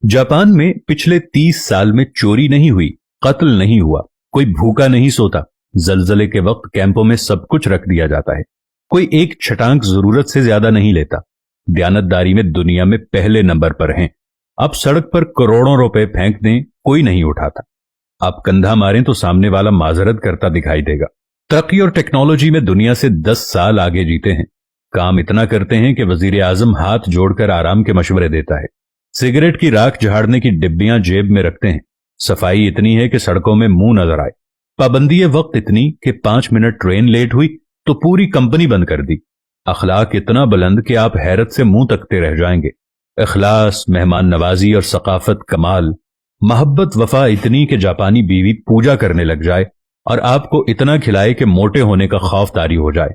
Japan में पिछले 30 साल में चोरी नहीं हुई, कत्ल नहीं हुआ, कोई भूखा नहीं सोता। जलजले के वक्त कैंपों में सब कुछ रख दिया जाता है। कोई एक छटांक जरूरत से ज्यादा नहीं लेता। दयानतदारी में दुनिया में पहले नंबर पर हैं। अब सड़क पर करोड़ों रुपए फेंक दें, कोई नहीं उठाता। आप कंधा मारें तो सामने वाला माजरत करता दिखाई देगा। तरक्की और टेक्नोलॉजी में दुनिया से 10 साल आगे जीते हैं। काम इतना करते हैं कि वजीर आजम हाथ जोड़कर आराम के मशवरे देता है। सिगरेट की राख झाड़ने की डिब्बियां जेब में रखते हैं। सफाई इतनी है कि सड़कों में मुंह नजर आए। पाबंदी वक्त इतनी कि 5 मिनट ट्रेन लेट हुई तो पूरी कंपनी बंद कर दी। अखलाक इतना बुलंद कि आप हैरत से मुंह तकते रह जाएंगे। इखलास, मेहमान नवाजी और सकाफत कमाल। मोहब्बत वफा इतनी कि जापानी बीवी पूजा करने लग जाए और आपको इतना खिलाए कि मोटे होने का खौफ तारी हो जाए।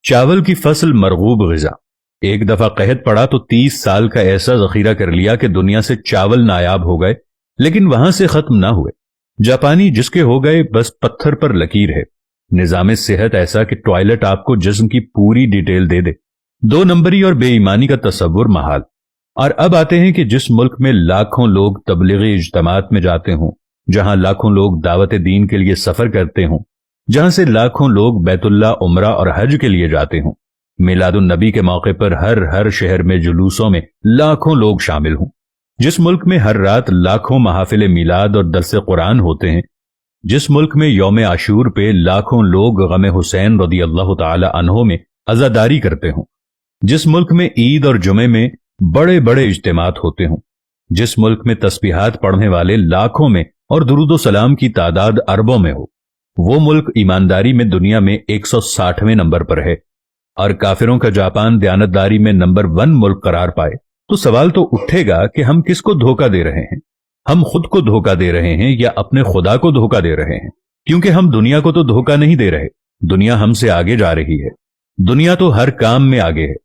चावल की फसल मरगूब ग़िज़ा। एक दफा कहत पड़ा तो 30 साल का ऐसा जखीरा कर लिया कि दुनिया से चावल नायाब हो गए, लेकिन वहां से खत्म ना हुए। जापानी जिसके हो गए बस पत्थर पर लकीर है। निजाम सेहत ऐसा कि टॉयलेट आपको जिस्म की पूरी डिटेल दे दे। 2 नंबरी और बेईमानी का तस्वुर महाल। और अब आते हैं कि जिस मुल्क में लाखों लोग तबलीगी इज्तमात में जाते हों, जहां लाखों लोग दावत दीन के लिए सफर करते हों, जहां से लाखों लोग बैतुल्ला, उमरा और हज के लिए जाते हों, मिलादुन नबी के मौके पर हर शहर में जुलूसों में लाखों लोग शामिल हों, जिस मुल्क में हर रात लाखों महफिल मिलाद और दरस कुरान होते हैं, जिस मुल्क में यौम आशूर पे लाखों लोग गम हुसैन रदियल्लाहु ताला अन्हो में अज़ादारी करते हों, जिस मुल्क में ईद और जुमे में बड़े बड़े इज्तिमात होते हों, जिस मुल्क में तस्बीहात पढ़ने वाले लाखों में और दुरूद सलाम की तादाद अरबों में हो, वो मुल्क ईमानदारी में दुनिया में 160वें नंबर पर है। और काफिरों का जापान दयानतदारी में नंबर 1 मुल्क करार पाए तो सवाल तो उठेगा कि हम किसको धोखा दे रहे हैं। हम खुद को धोखा दे रहे हैं या अपने खुदा को धोखा दे रहे हैं? क्योंकि हम दुनिया को तो धोखा नहीं दे रहे, दुनिया हमसे आगे जा रही है। दुनिया तो हर काम में आगे है।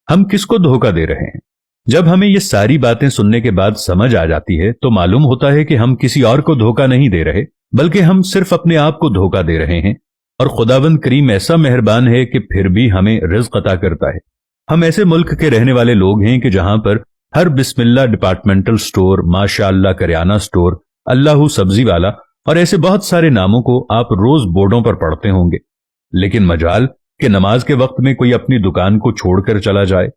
हम किसको धोखा दे रहे हैं? जब हमें ये सारी बातें सुनने के बाद समझ आ जाती है तो मालूम होता है कि हम किसी और को धोखा नहीं दे रहे, बल्कि हम सिर्फ अपने आप को धोखा दे रहे हैं। और खुदावंद करीम ऐसा मेहरबान है कि फिर भी हमें रिज़्क अता करता है। हम ऐसे मुल्क के रहने वाले लोग हैं कि जहां पर हर बिस्मिल्लाह डिपार्टमेंटल स्टोर, माशाअल्लाह करियाना स्टोर, अल्लाहू सब्जी वाला और ऐसे बहुत सारे नामों को आप रोज बोर्डों पर पढ़ते होंगे। लेकिन मजाल कि नमाज के वक्त में कोई अपनी दुकान को छोड़कर चला जाए,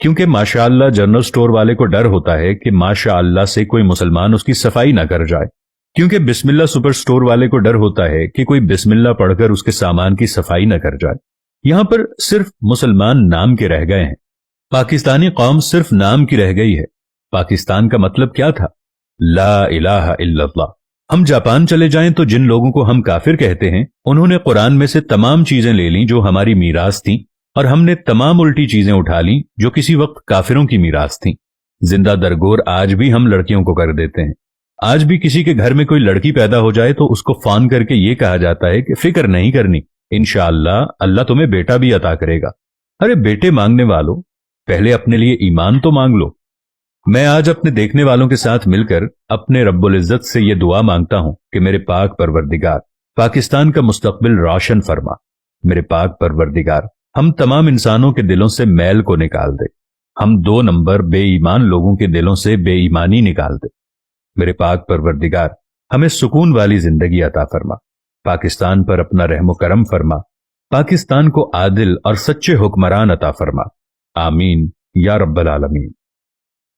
क्योंकि माशाअल्लाह जनरल स्टोर वाले को डर होता है कि माशाअल्लाह से कोई मुसलमान उसकी सफाई ना कर जाए, क्योंकि बिस्मिल्लाह सुपर स्टोर वाले को डर होता है कि कोई बिस्मिल्लाह पढ़कर उसके सामान की सफाई न कर जाए। यहां पर सिर्फ मुसलमान नाम के रह गए हैं। पाकिस्तानी कौम सिर्फ नाम की रह गई है। पाकिस्तान का मतलब क्या था? ला इलाहा इल्लल्लाह। हम जापान चले जाएं तो जिन लोगों को हम काफिर कहते हैं, उन्होंने कुरान में से तमाम चीजें ले ली जो हमारी मीरास थी, और हमने तमाम उल्टी चीजें उठा ली जो किसी वक्त काफिरों की मीरास थी। जिंदा दरगोर आज भी हम लड़कियों को कर देते हैं। आज भी किसी के घर में कोई लड़की पैदा हो जाए तो उसको फोन करके ये कहा जाता है कि फिक्र नहीं करनी, इंशाअल्लाह अल्लाह तुम्हें बेटा भी अता करेगा। अरे बेटे मांगने वालों, पहले अपने लिए ईमान तो मांग लो। मैं आज अपने देखने वालों के साथ मिलकर अपने रब्बुल इज्जत से ये दुआ मांगता हूं कि मेरे पाक परवरदिगार पाकिस्तान का मुस्तकबिल रोशन फरमा। मेरे पाक परवरदिगार हम तमाम इंसानों के दिलों से मैल को निकाल दे। हम 2 नंबर बेईमान लोगों के दिलों से बेईमानी निकाल दे। मेरे पाक परवरदिगार हमें सुकून वाली जिंदगी अता फरमा। पाकिस्तान पर अपना रहमो करम फरमा। पाकिस्तान को आदिल और सच्चे हुक्मरान अता फरमा। आमीन या रब्बल आलमीन।